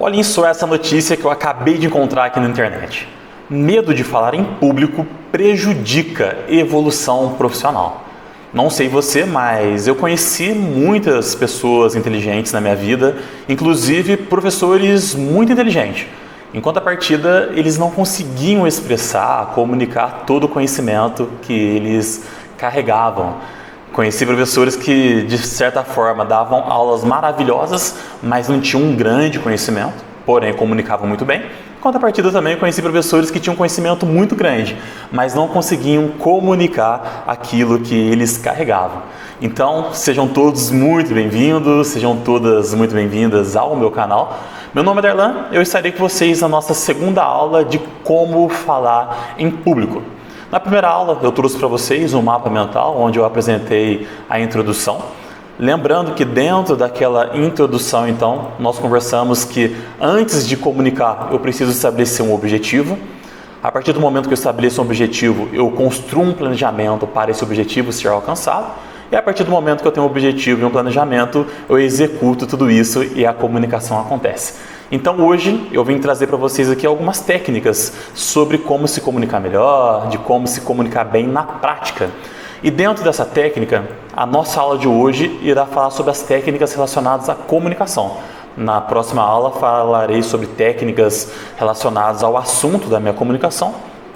Olhem só essa notícia que eu acabei de encontrar aqui na internet. Medo de falar em público prejudica evolução profissional. Não sei você, mas eu conheci muitas pessoas inteligentes na minha vida, inclusive professores muito inteligentes. Em contrapartida, eles não conseguiam expressar, comunicar todo o conhecimento que eles carregavam. Conheci professores que, de certa forma, davam aulas maravilhosas, mas não tinham um grande conhecimento, porém comunicavam muito bem. Em contrapartida, também conheci professores que tinham conhecimento muito grande, mas não conseguiam comunicar aquilo que eles carregavam. Então, sejam todos muito bem-vindos, sejam todas muito bem-vindas ao meu canal. Meu nome é Darlan, eu estarei com vocês na nossa segunda aula de como falar em público. Na primeira aula, eu trouxe para vocês um mapa mental, onde eu apresentei a introdução. Lembrando que dentro daquela introdução, então, nós conversamos que antes de comunicar, eu preciso estabelecer um objetivo. A partir do momento que eu estabeleço um objetivo, eu construo um planejamento para esse objetivo ser alcançado. E a partir do momento que eu tenho um objetivo e um planejamento, eu executo tudo isso e a comunicação acontece. Então hoje eu vim trazer para vocês aqui algumas técnicas sobre como se comunicar melhor, de como se comunicar bem na prática. E dentro dessa técnica, a nossa aula de hoje irá falar sobre as técnicas relacionadas à comunicação. Na próxima aula falarei sobre técnicas relacionadas ao assunto da minha comunicação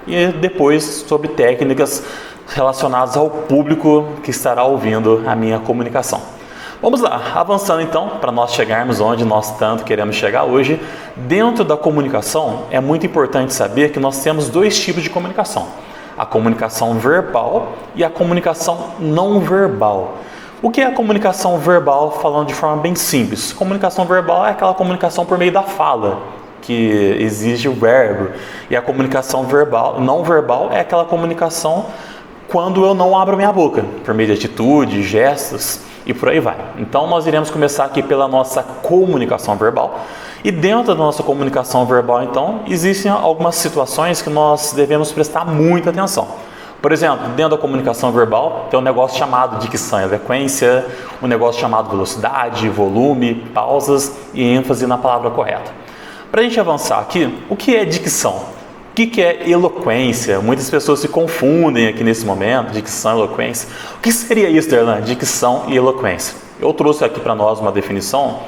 e depois sobre técnicas relacionadas ao público que estará ouvindo a minha comunicação. Vamos lá, avançando então, para nós chegarmos onde nós tanto queremos chegar hoje. Dentro da comunicação, é muito importante saber que nós temos dois tipos de comunicação. A comunicação verbal e a comunicação não verbal. O que é a comunicação verbal, falando de forma bem simples? Comunicação verbal é aquela comunicação por meio da fala, que exige o verbo. E a comunicação verbal, não verbal, é aquela comunicação quando eu não abro minha boca, por meio de atitudes, gestos e por aí vai. Então nós iremos começar aqui pela nossa comunicação verbal. E dentro da nossa comunicação verbal, então, existem algumas situações que nós devemos prestar muita atenção. Por exemplo, dentro da comunicação verbal, tem um negócio chamado dicção e eloquência, um negócio chamado velocidade, volume, pausas e ênfase na palavra correta. Para a gente avançar aqui, o que é dicção? O que é eloquência? Muitas pessoas se confundem aqui nesse momento, dicção e eloquência. O que seria isso, Darlan? Dicção e eloquência. Eu trouxe aqui para nós uma definição.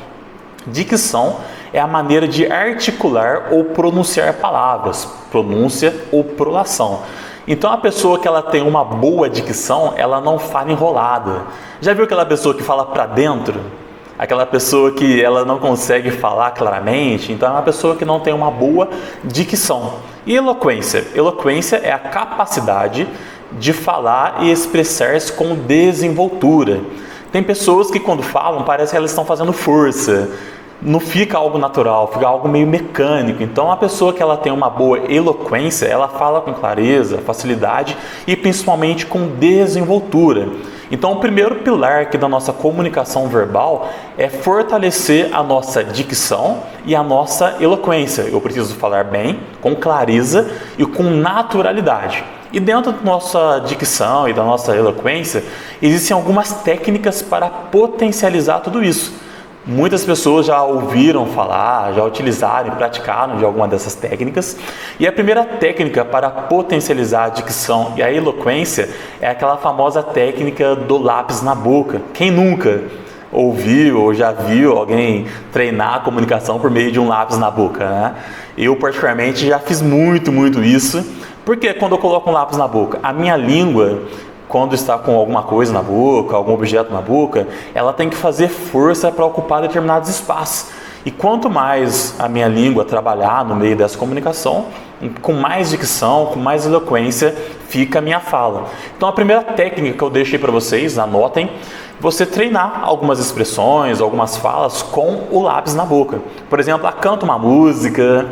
Dicção é a maneira de articular ou pronunciar palavras, pronúncia ou prolação. Então a pessoa que ela tem uma boa dicção, ela não fala enrolada. Já viu aquela pessoa que fala para dentro? Aquela pessoa que ela não consegue falar claramente, então é uma pessoa que não tem uma boa dicção. E eloquência? Eloquência é a capacidade de falar e expressar-se com desenvoltura. Tem pessoas que quando falam, parece que elas estão fazendo força. Não fica algo natural, fica algo meio mecânico. Então a pessoa que ela tem uma boa eloquência, ela fala com clareza, facilidade e principalmente com desenvoltura. Então o primeiro pilar aqui da nossa comunicação verbal é fortalecer a nossa dicção e a nossa eloquência. Eu preciso falar bem, com clareza e com naturalidade. E dentro da nossa dicção e da nossa eloquência, existem algumas técnicas para potencializar tudo isso. Muitas pessoas já ouviram falar, já utilizaram e praticaram de alguma dessas técnicas. E a primeira técnica para potencializar a dicção e a eloquência é aquela famosa técnica do lápis na boca. Quem nunca ouviu ou já viu alguém treinar a comunicação por meio de um lápis na boca, né? Eu particularmente já fiz muito isso. Porque quando eu coloco um lápis na boca, a minha língua, quando está com alguma coisa na boca, algum objeto na boca, ela tem que fazer força para ocupar determinados espaços. E quanto mais a minha língua trabalhar no meio dessa comunicação, com mais dicção, com mais eloquência, fica a minha fala. Então a primeira técnica que eu deixei para vocês, anotem, você treinar algumas expressões, algumas falas com o lápis na boca. Por exemplo, canta uma música,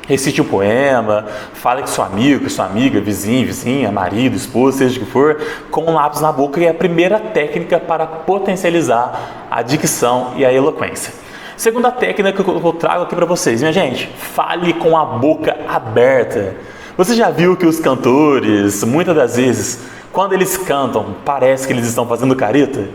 recite um poema, fale com seu amigo, com sua amiga, vizinho, vizinha, marido, esposa, seja o que for, com um lápis na boca, e é a primeira técnica para potencializar a dicção e a eloquência. Segunda técnica que eu trago aqui para vocês, minha gente, fale com a boca aberta. Você já viu que os cantores, muitas das vezes, quando eles cantam, parece que eles estão fazendo careta?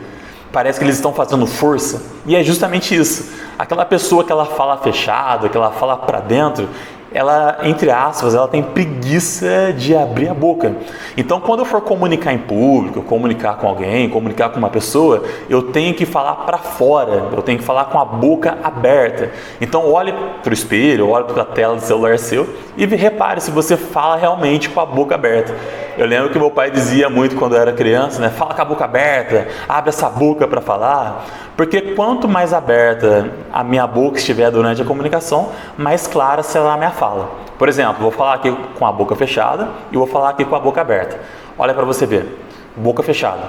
Parece que eles estão fazendo força, e é justamente isso. Aquela pessoa que ela fala fechado, que ela fala para dentro, ela, entre aspas, ela tem preguiça de abrir a boca. Então, quando eu for comunicar em público, comunicar com alguém, comunicar com uma pessoa, eu tenho que falar para fora, eu tenho que falar com a boca aberta. Então, olhe para o espelho, olhe para a tela do celular seu e repare se você fala realmente com a boca aberta. Eu lembro que meu pai dizia muito quando eu era criança, né? Fala com a boca aberta, abre essa boca para falar. Porque quanto mais aberta a minha boca estiver durante a comunicação, mais clara será a minha fala. Por exemplo, vou falar aqui com a boca fechada e vou falar aqui com a boca aberta. Olha para você ver. Boca fechada.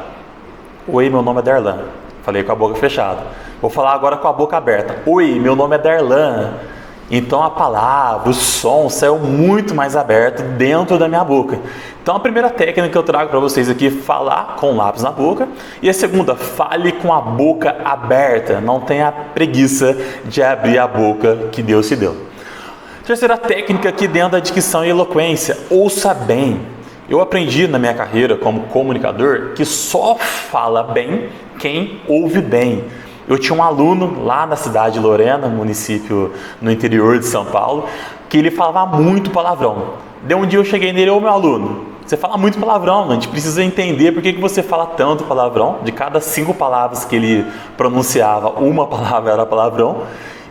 Oi, meu nome é Darlan. Falei com a boca fechada. Vou falar agora com a boca aberta. Oi, meu nome é Darlan. Então a palavra, o som saiu muito mais aberto dentro da minha boca. Então a primeira técnica que eu trago para vocês aqui é falar com o lápis na boca. E a segunda, fale com a boca aberta. Não tenha preguiça de abrir a boca que Deus te deu. Terceira técnica aqui dentro da dicção e eloquência, ouça bem. Eu aprendi na minha carreira como comunicador que só fala bem quem ouve bem. Eu tinha um aluno lá na cidade de Lorena, município no interior de São Paulo, que ele falava muito palavrão. Daí um dia eu cheguei nele: ô meu aluno, você fala muito palavrão, a gente precisa entender por que você fala tanto palavrão. De cada 5 palavras que ele pronunciava, uma palavra era palavrão.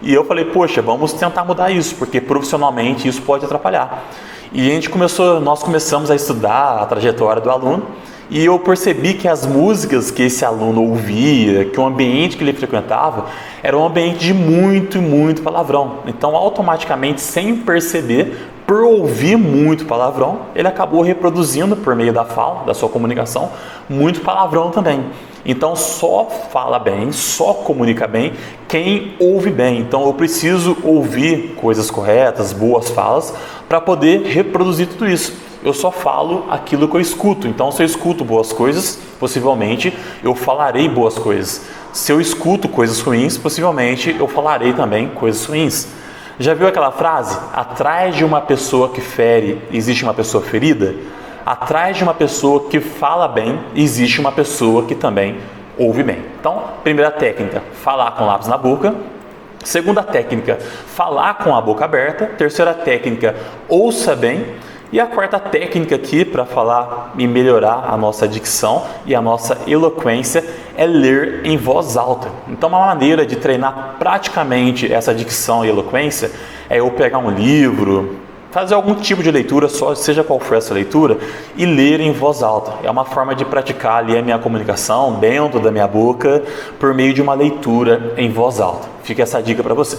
E eu falei: poxa, vamos tentar mudar isso, porque profissionalmente isso pode atrapalhar. E nós começamos a estudar a trajetória do aluno. E eu percebi que as músicas que esse aluno ouvia, que o ambiente que ele frequentava, era um ambiente de muito palavrão. Então, automaticamente, sem perceber, por ouvir muito palavrão, ele acabou reproduzindo por meio da fala, da sua comunicação, muito palavrão também. Então, só fala bem, só comunica bem quem ouve bem. Então, eu preciso ouvir coisas corretas, boas falas, para poder reproduzir tudo isso. Eu só falo aquilo que eu escuto. Então, se eu escuto boas coisas, possivelmente eu falarei boas coisas. Se eu escuto coisas ruins, possivelmente eu falarei também coisas ruins. Já viu aquela frase? Atrás de uma pessoa que fere, existe uma pessoa ferida? Atrás de uma pessoa que fala bem, existe uma pessoa que também ouve bem. Então, primeira técnica, falar com o lápis na boca. Segunda técnica, falar com a boca aberta. Terceira técnica, ouça bem. E a quarta técnica aqui para falar e melhorar a nossa dicção e a nossa eloquência é ler em voz alta. Então, uma maneira de treinar praticamente essa dicção e eloquência é eu pegar um livro, fazer algum tipo de leitura, seja qual for essa leitura, e ler em voz alta. É uma forma de praticar ali a minha comunicação dentro da minha boca por meio de uma leitura em voz alta. Fica essa dica para você.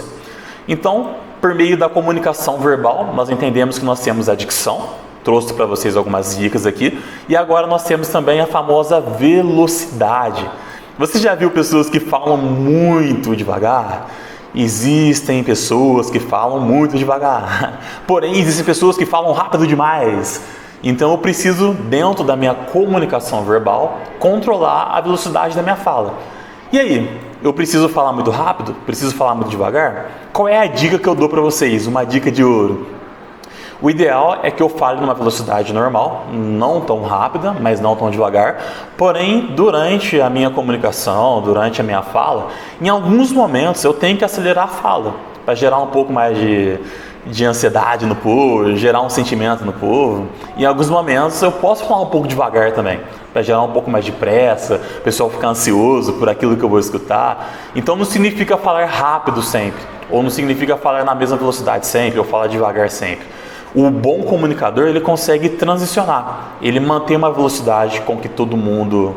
Então, por meio da comunicação verbal, nós entendemos que nós temos a dicção, trouxe para vocês algumas dicas aqui, e agora nós temos também a famosa velocidade. Você já viu pessoas que falam muito devagar? Existem pessoas que falam muito devagar, porém existem pessoas que falam rápido demais. Então eu preciso, dentro da minha comunicação verbal, controlar a velocidade da minha fala. E aí, eu preciso falar muito rápido? Preciso falar muito devagar? Qual é a dica que eu dou para vocês? Uma dica de ouro. O ideal é que eu fale numa velocidade normal, não tão rápida, mas não tão devagar. Porém, durante a minha comunicação, durante a minha fala, em alguns momentos eu tenho que acelerar a fala, para gerar um pouco mais de ansiedade no povo, gerar um sentimento no povo. Em alguns momentos eu posso falar um pouco devagar também, para gerar um pouco mais de pressa, o pessoal ficar ansioso por aquilo que eu vou escutar. Então não significa falar rápido sempre, ou não significa falar na mesma velocidade sempre, ou falar devagar sempre. O bom comunicador, ele consegue transicionar, ele mantém uma velocidade com que todo mundo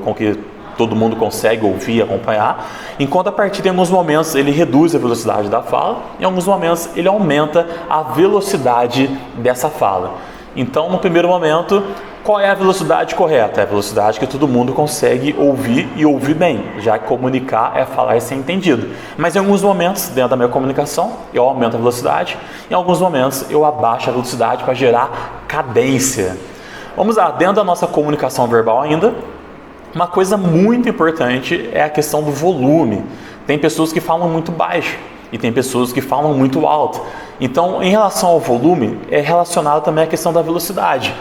consegue ouvir e acompanhar, enquanto a partir de alguns momentos ele reduz a velocidade da fala, em alguns momentos ele aumenta a velocidade dessa fala. Então, no primeiro momento, qual é a velocidade correta? É a velocidade que todo mundo consegue ouvir e ouvir bem, já que comunicar é falar e ser entendido. Mas em alguns momentos, dentro da minha comunicação, eu aumento a velocidade, em alguns momentos eu abaixo a velocidade para gerar cadência. Vamos lá, dentro da nossa comunicação verbal ainda, uma coisa muito importante é a questão do volume. Tem pessoas que falam muito baixo e tem pessoas que falam muito alto. Então, em relação ao volume, é relacionado também à questão da velocidade.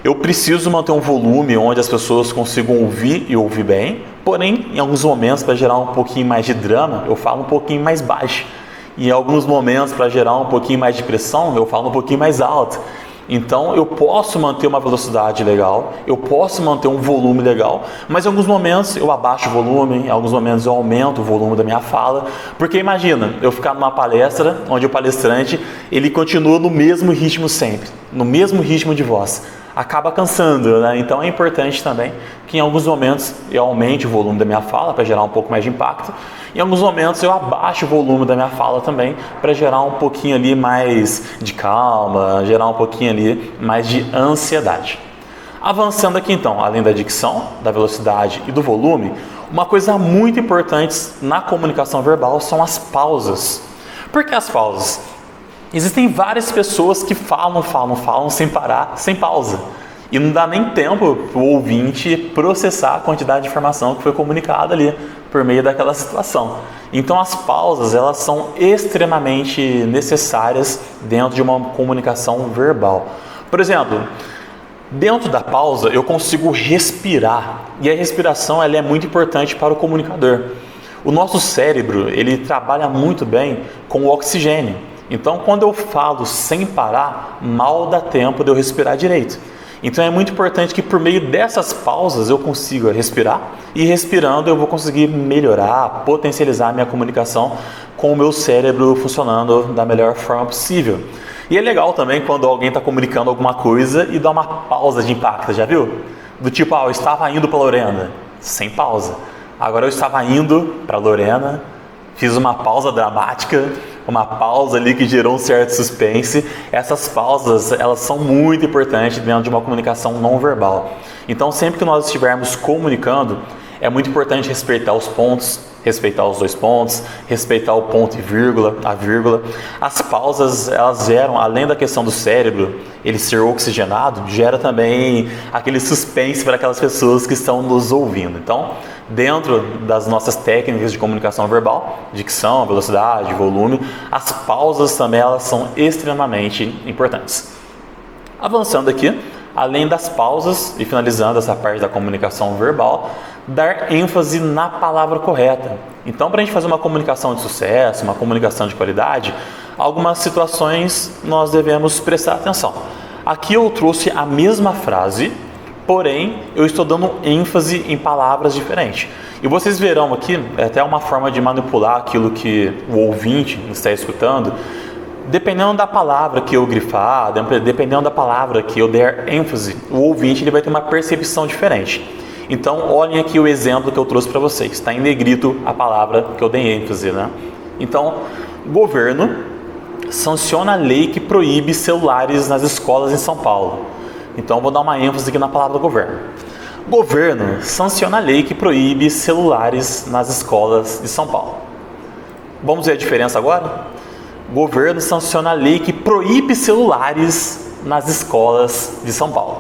Eu preciso manter um volume onde as pessoas consigam ouvir e ouvir bem, porém, em alguns momentos, para gerar um pouquinho mais de drama, eu falo um pouquinho mais baixo. E em alguns momentos, para gerar um pouquinho mais de pressão, eu falo um pouquinho mais alto. Então, eu posso manter uma velocidade legal, eu posso manter um volume legal, mas em alguns momentos eu abaixo o volume, em alguns momentos eu aumento o volume da minha fala, porque imagina, eu ficar numa palestra onde o palestrante, ele continua no mesmo ritmo sempre, no mesmo ritmo de voz. Acaba cansando, né? Então é importante também que em alguns momentos eu aumente o volume da minha fala para gerar um pouco mais de impacto. Em alguns momentos eu abaixo o volume da minha fala também para gerar um pouquinho ali mais de calma, gerar um pouquinho ali mais de ansiedade. Avançando aqui então, além da dicção, da velocidade e do volume, uma coisa muito importante na comunicação verbal são as pausas. Por que as pausas? Existem várias pessoas que falam sem parar, sem pausa. E não dá nem tempo para o ouvinte processar a quantidade de informação que foi comunicada ali por meio daquela situação. Então as pausas, elas são extremamente necessárias dentro de uma comunicação verbal. Por exemplo, dentro da pausa eu consigo respirar. E a respiração ela é muito importante para o comunicador. O nosso cérebro, ele trabalha muito bem com o oxigênio. Então, quando eu falo sem parar, mal dá tempo de eu respirar direito. Então, é muito importante que por meio dessas pausas eu consiga respirar e respirando eu vou conseguir melhorar, potencializar a minha comunicação com o meu cérebro funcionando da melhor forma possível. E é legal também quando alguém está comunicando alguma coisa e dá uma pausa de impacto, já viu? Do tipo, eu estava indo para Lorena, sem pausa. Agora eu estava indo para Lorena, fiz uma pausa dramática, uma pausa ali que gerou um certo suspense. Essas pausas, elas são muito importantes dentro de uma comunicação não verbal. Então, sempre que nós estivermos comunicando, é muito importante respeitar os pontos, respeitar os dois pontos, respeitar o ponto e vírgula, a vírgula. As pausas, elas geram, além da questão do cérebro, ele ser oxigenado, gera também aquele suspense para aquelas pessoas que estão nos ouvindo. Então, dentro das nossas técnicas de comunicação verbal, dicção, velocidade, volume, as pausas também elas são extremamente importantes. Avançando aqui, além das pausas e finalizando essa parte da comunicação verbal, dar ênfase na palavra correta. Então, para a gente fazer uma comunicação de sucesso, uma comunicação de qualidade, algumas situações nós devemos prestar atenção. Aqui eu trouxe a mesma frase, porém eu estou dando ênfase em palavras diferentes. E vocês verão aqui, é até uma forma de manipular aquilo que o ouvinte está escutando. Dependendo da palavra que eu grifar, dependendo da palavra que eu der ênfase, o ouvinte ele vai ter uma percepção diferente. Então, olhem aqui o exemplo que eu trouxe para vocês. Está em negrito a palavra que eu dei ênfase, né? Então, governo sanciona a lei que proíbe celulares nas escolas em São Paulo. Então, vou dar uma ênfase aqui na palavra governo. Governo sanciona a lei que proíbe celulares nas escolas de São Paulo. Vamos ver a diferença agora? Governo sanciona a lei que proíbe celulares nas escolas de São Paulo.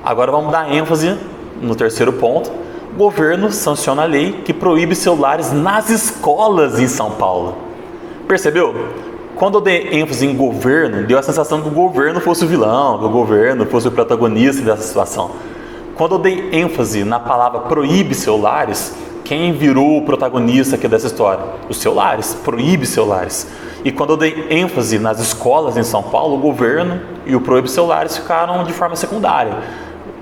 Agora vamos dar ênfase no terceiro ponto. Governo sanciona a lei que proíbe celulares nas escolas em São Paulo. Percebeu? Quando eu dei ênfase em governo, deu a sensação que o governo fosse o vilão, que o governo fosse o protagonista dessa situação. Quando eu dei ênfase na palavra proíbe celulares, quem virou o protagonista aqui dessa história? Os celulares, proíbe celulares. E quando eu dei ênfase nas escolas em São Paulo, o governo e o proíbe celulares ficaram de forma secundária.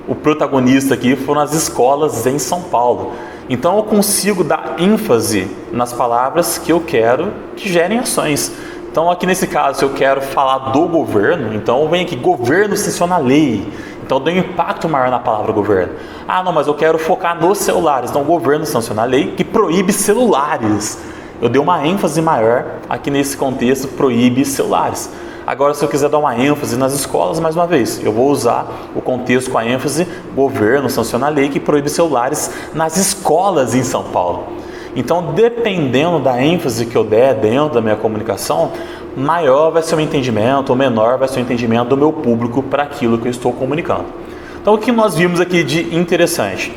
O protagonista aqui foram as escolas em São Paulo. Então eu consigo dar ênfase nas palavras que eu quero que gerem ações. Então aqui nesse caso, se eu quero falar do governo, então vem aqui, governo sanciona a lei. Então eu dou um impacto maior na palavra governo. Ah, não, mas eu quero focar nos celulares. Então o governo sanciona a lei que proíbe celulares. Eu dei uma ênfase maior aqui nesse contexto, proíbe celulares. Agora, se eu quiser dar uma ênfase nas escolas, mais uma vez, eu vou usar o contexto com a ênfase, governo sanciona a lei que proíbe celulares nas escolas em São Paulo. Então, dependendo da ênfase que eu der dentro da minha comunicação, maior vai ser o meu entendimento, ou menor vai ser o entendimento do meu público para aquilo que eu estou comunicando. Então, o que nós vimos aqui de interessante?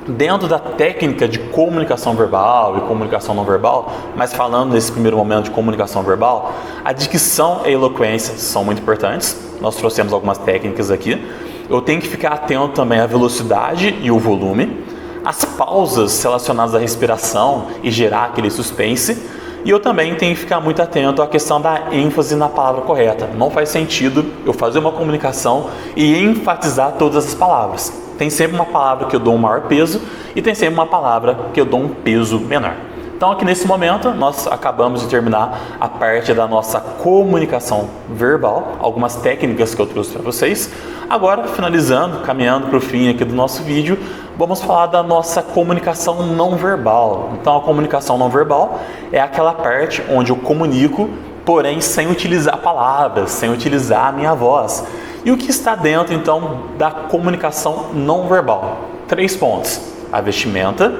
Dentro da técnica de comunicação verbal e comunicação não verbal, mas falando nesse primeiro momento de comunicação verbal, a dicção e a eloquência são muito importantes. Nós trouxemos algumas técnicas aqui. eu tenho que ficar atento também à velocidade e o volume, as pausas relacionadas à respiração e gerar aquele suspense. E eu também tenho que ficar muito atento à questão da ênfase na palavra correta. Não faz sentido eu fazer uma comunicação e enfatizar todas as palavras. Tem sempre uma palavra que eu dou um maior peso e tem sempre uma palavra que eu dou um peso menor. Então aqui nesse momento nós acabamos de terminar a parte da nossa comunicação verbal, algumas técnicas que eu trouxe para vocês. Agora, finalizando, caminhando para o fim aqui do nosso vídeo, vamos falar da nossa comunicação não verbal. Então a comunicação não verbal é aquela parte onde eu comunico, porém sem utilizar palavras, sem utilizar a minha voz. E o que está dentro então da comunicação não verbal? 3 pontos: a vestimenta,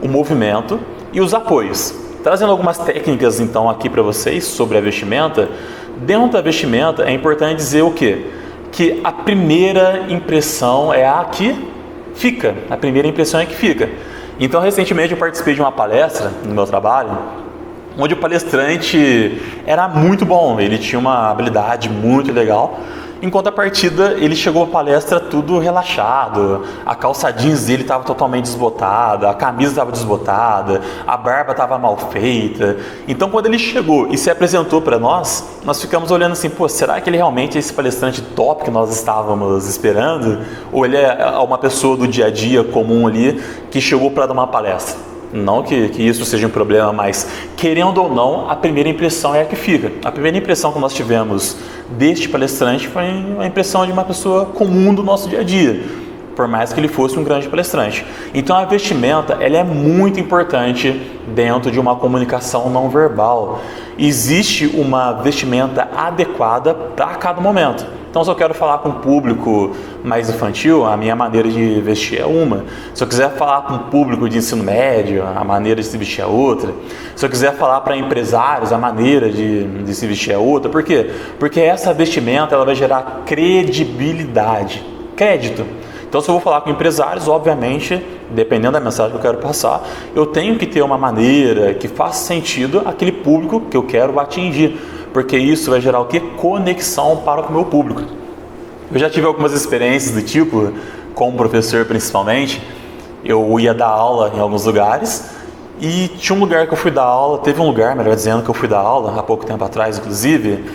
o movimento e os apoios. Trazendo algumas técnicas então aqui para vocês sobre a vestimenta. Dentro da vestimenta é importante dizer o quê? Que a primeira impressão é a que fica. A primeira impressão é que fica. Então recentemente eu participei de uma palestra no meu trabalho, onde o palestrante era muito bom, ele tinha uma habilidade muito legal. Em contrapartida, ele chegou à palestra tudo relaxado, a calça jeans dele estava totalmente desbotada, a camisa estava desbotada, a barba estava mal feita. Então, quando ele chegou e se apresentou para nós ficamos olhando assim, pô, será que ele realmente é esse palestrante top que nós estávamos esperando? Ou ele é uma pessoa do dia a dia comum ali que chegou para dar uma palestra? Não que isso seja um problema, mas querendo ou não, a primeira impressão é a que fica. A primeira impressão que nós tivemos deste palestrante foi a impressão de uma pessoa comum do nosso dia a dia, por mais que ele fosse um grande palestrante. Então a vestimenta ela é muito importante dentro de uma comunicação não verbal. Existe uma vestimenta adequada para cada momento. Então, se eu quero falar com um público mais infantil, a minha maneira de vestir é uma. Se eu quiser falar com um público de ensino médio, a maneira de se vestir é outra. Se eu quiser falar para empresários, a maneira de se vestir é outra. Por quê? Porque essa vestimenta ela vai gerar credibilidade, crédito. Então, se eu vou falar com empresários, obviamente, dependendo da mensagem que eu quero passar, eu tenho que ter uma maneira que faça sentido àquele público que eu quero atingir. Porque isso vai gerar o quê? Conexão para o meu público. Eu já tive algumas experiências do tipo, como professor principalmente, eu ia dar aula em alguns lugares e tinha um lugar que eu fui dar aula, teve um lugar, melhor dizendo, que eu fui dar aula, há pouco tempo atrás inclusive,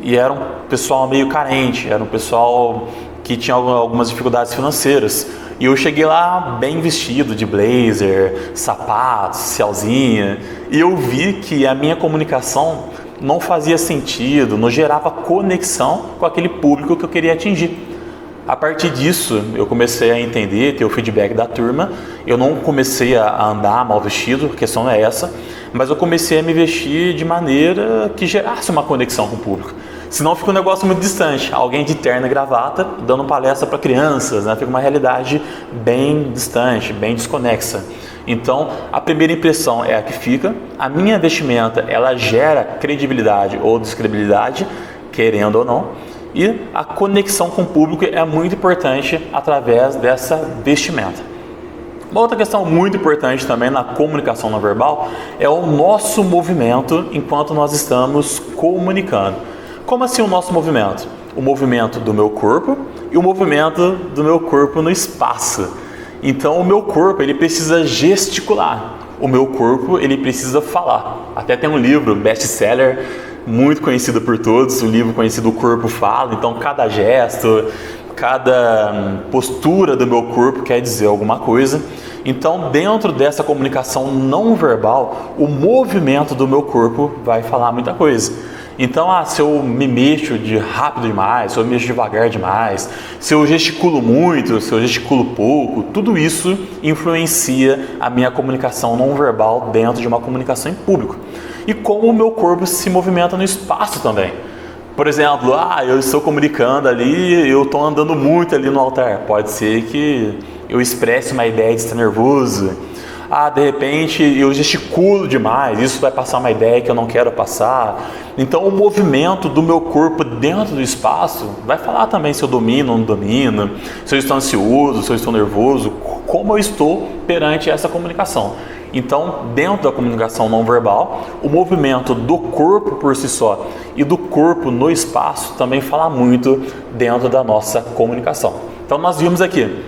e era um pessoal meio carente, era um pessoal que tinha algumas dificuldades financeiras. E eu cheguei lá bem vestido, de blazer, sapatos, cialzinha, e eu vi que a minha comunicação não fazia sentido, não gerava conexão com aquele público que eu queria atingir. A partir disso, eu comecei a entender, ter o feedback da turma. Eu não comecei a andar mal vestido, a questão não é essa, mas eu comecei a me vestir de maneira que gerasse uma conexão com o público. Senão fica um negócio muito distante, alguém de terno e gravata dando palestra para crianças, né? Fica uma realidade bem distante, bem desconexa. Então, a primeira impressão é a que fica. A minha vestimenta, ela gera credibilidade ou descredibilidade, querendo ou não. E a conexão com o público é muito importante através dessa vestimenta. Uma outra questão muito importante também na comunicação não verbal é o nosso movimento enquanto nós estamos comunicando. Como assim o nosso movimento? O movimento do meu corpo e o movimento do meu corpo no espaço. Então, o meu corpo, ele precisa gesticular. O meu corpo, ele precisa falar. Até tem um livro, best-seller, muito conhecido por todos, o livro conhecido O Corpo Fala. Então, cada gesto, cada postura do meu corpo quer dizer alguma coisa. Então, dentro dessa comunicação não verbal, o movimento do meu corpo vai falar muita coisa. Então, se eu me mexo rápido demais, se eu me mexo devagar demais, se eu gesticulo muito, se eu gesticulo pouco, tudo isso influencia a minha comunicação não verbal dentro de uma comunicação em público. E como o meu corpo se movimenta no espaço também. Por exemplo, eu estou comunicando ali, eu estou andando muito ali no altar. Pode ser que eu expresse uma ideia de estar nervoso. De repente eu gesticulo demais, isso vai passar uma ideia que eu não quero passar. Então o movimento do meu corpo dentro do espaço vai falar também se eu domino ou não domino, se eu estou ansioso, se eu estou nervoso, como eu estou perante essa comunicação. Então, dentro da comunicação não verbal, o movimento do corpo por si só e do corpo no espaço também fala muito dentro da nossa comunicação. Então nós vimos aqui,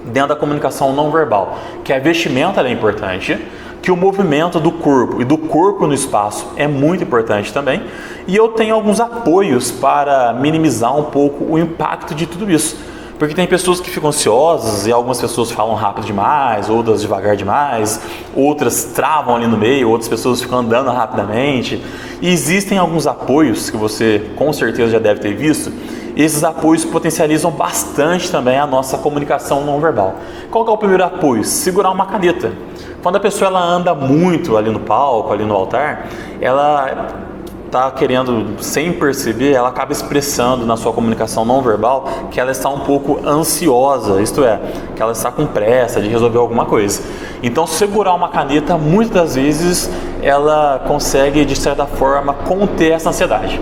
dentro da comunicação não verbal, que a vestimenta é importante, que o movimento do corpo e do corpo no espaço é muito importante também, e eu tenho alguns apoios para minimizar um pouco o impacto de tudo isso. Porque tem pessoas que ficam ansiosas e algumas pessoas falam rápido demais, outras devagar demais, outras travam ali no meio, outras pessoas ficam andando rapidamente. E existem alguns apoios que você com certeza já deve ter visto. Esses apoios potencializam bastante também a nossa comunicação não verbal. Qual que é o primeiro apoio? Segurar uma caneta. Quando a pessoa ela anda muito ali no palco, ali no altar, ela está querendo, sem perceber, ela acaba expressando na sua comunicação não verbal que ela está um pouco ansiosa, isto é, que ela está com pressa de resolver alguma coisa. Então, segurar uma caneta, muitas das vezes, ela consegue, de certa forma, conter essa ansiedade.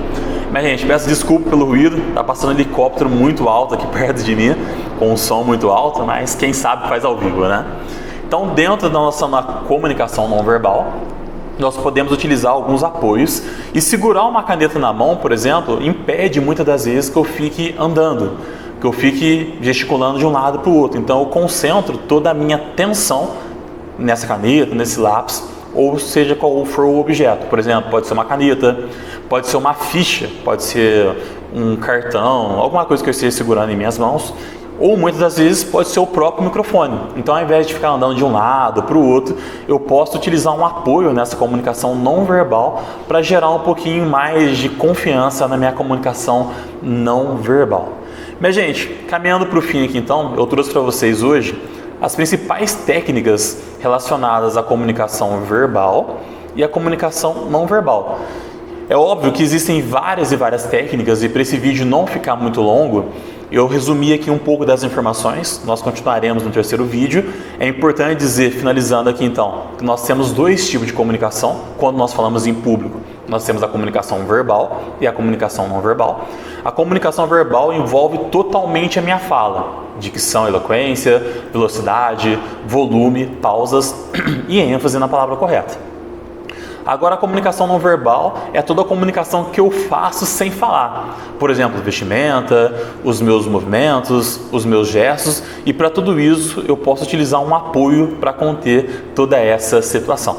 Mas, gente, peço desculpa pelo ruído, está passando um helicóptero muito alto aqui perto de mim, com um som muito alto, mas quem sabe faz ao vivo, né? Então, dentro da nossa comunicação não verbal, nós podemos utilizar alguns apoios e segurar uma caneta na mão, por exemplo, impede muitas das vezes que eu fique andando, que eu fique gesticulando de um lado para o outro. Então eu concentro toda a minha atenção nessa caneta, nesse lápis, ou seja qual for o objeto. Por exemplo, pode ser uma caneta, pode ser uma ficha, pode ser um cartão, alguma coisa que eu esteja segurando em minhas mãos. Ou muitas das vezes pode ser o próprio microfone. Então, ao invés de ficar andando de um lado para o outro, eu posso utilizar um apoio nessa comunicação não verbal para gerar um pouquinho mais de confiança na minha comunicação não verbal. Mas, gente, caminhando para o fim aqui então, eu trouxe para vocês hoje as principais técnicas relacionadas à comunicação verbal e à comunicação não verbal. É óbvio que existem várias e várias técnicas, e para esse vídeo não ficar muito longo, eu resumi aqui um pouco das informações, nós continuaremos no terceiro vídeo. É importante dizer, finalizando aqui então, que nós temos dois tipos de comunicação quando nós falamos em público. Nós temos a comunicação verbal e a comunicação não verbal. A comunicação verbal envolve totalmente a minha fala, dicção, eloquência, velocidade, volume, pausas e ênfase na palavra correta. Agora, a comunicação não verbal é toda a comunicação que eu faço sem falar. Por exemplo, vestimenta, os meus movimentos, os meus gestos, e para tudo isso eu posso utilizar um apoio para conter toda essa situação.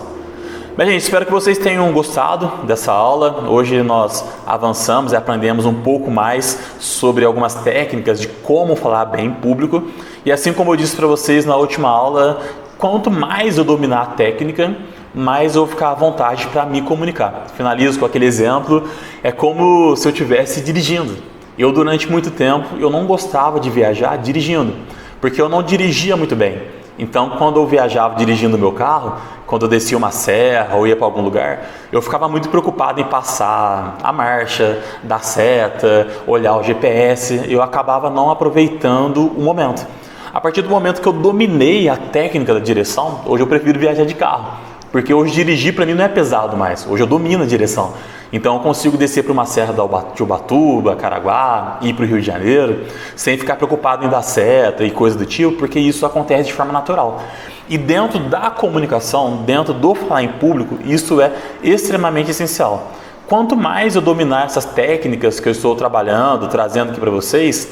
Bem, gente, espero que vocês tenham gostado dessa aula. Hoje nós avançamos e aprendemos um pouco mais sobre algumas técnicas de como falar bem em público. E assim como eu disse para vocês na última aula, quanto mais eu dominar a técnica, mais eu vou ficar à vontade para me comunicar. Finalizo com aquele exemplo, é como se eu estivesse dirigindo. Eu, durante muito tempo, eu não gostava de viajar dirigindo, porque eu não dirigia muito bem. Então, quando eu viajava dirigindo o meu carro, quando eu descia uma serra ou ia para algum lugar, eu ficava muito preocupado em passar a marcha, dar seta, olhar o GPS, e eu acabava não aproveitando o momento. A partir do momento que eu dominei a técnica da direção, hoje eu prefiro viajar de carro. Porque hoje dirigir para mim não é pesado mais, hoje eu domino a direção. Então eu consigo descer para uma serra de Ubatuba, Caraguá, ir para o Rio de Janeiro, sem ficar preocupado em dar seta e coisa do tipo, porque isso acontece de forma natural. E dentro da comunicação, dentro do falar em público, isso é extremamente essencial. Quanto mais eu dominar essas técnicas que eu estou trabalhando, trazendo aqui para vocês,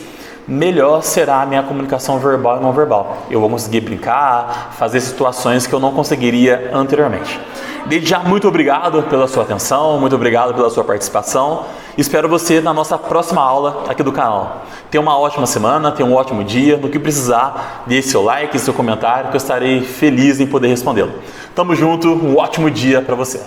melhor será a minha comunicação verbal e não verbal. Eu vou conseguir brincar, fazer situações que eu não conseguiria anteriormente. Desde já, muito obrigado pela sua atenção, muito obrigado pela sua participação. Espero você na nossa próxima aula aqui do canal. Tenha uma ótima semana, tenha um ótimo dia. No que precisar, deixe seu like, seu comentário, que eu estarei feliz em poder respondê-lo. Tamo junto, um ótimo dia para você.